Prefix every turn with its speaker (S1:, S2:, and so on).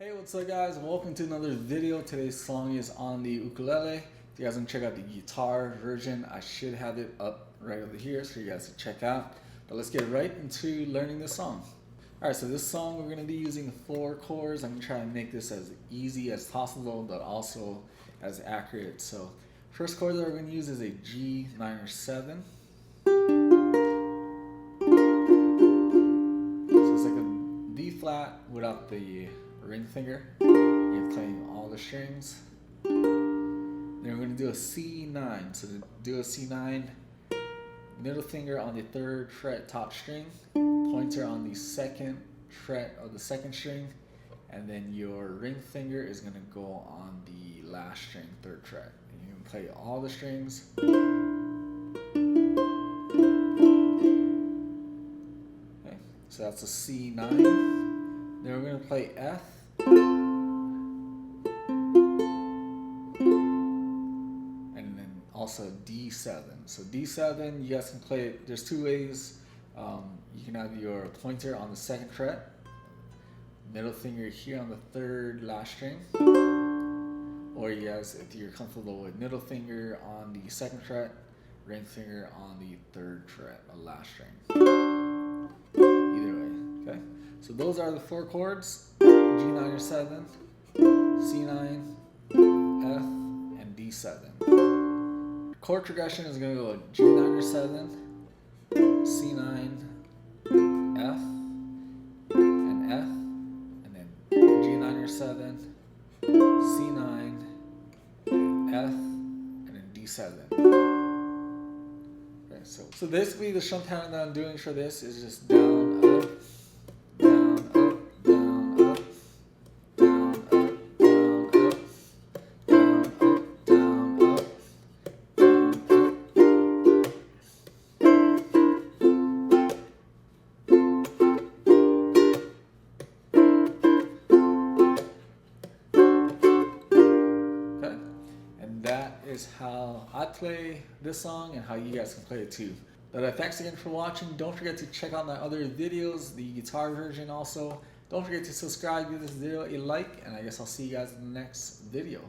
S1: Hey, what's up guys? Welcome to another video. Today's song is on the ukulele. If you guys want to check out the guitar version, I should have it up right over here so you guys can check out. But let's get right into learning this song. Alright, so this song we're going to be using 4 chords. I'm going to try and make this as easy as possible, but also as accurate. So first chord that we're going to use is a G minor 7. So it's like a D flat without the ring finger. You're playing all the strings. Then we're going to do a C9. So to do a C9, middle finger on the 3rd fret top string, pointer on the 2nd fret of the 2nd string, and then your ring finger is going to go on the last string, 3rd fret. And you can play all the strings. Okay, so that's a C9. Then we're going to play F. And then also D7. So D7, you guys can play it. There's 2 ways. You can have your pointer on the 2nd fret, middle finger here on the 3rd last string, or you guys, if you're comfortable with middle finger on the 2nd fret, ring finger on the 3rd fret, the last string. Either way, okay? So those are the 4 chords: G minor 7, C9, F, and D7. Chord progression is going to go G minor 7, C9, F, and F, and then G minor 7, C9, F, and then D7. Okay, so basically the strum pattern that I'm doing for this is just down, up, down, up, down, up, down, up, down, up, down, up, down, up. That is how I play this song and how you guys can play it too. But thanks again for watching. Don't forget to check out my other videos, the guitar version also. Don't forget to subscribe, give this video a like, and I guess I'll see you guys in the next video.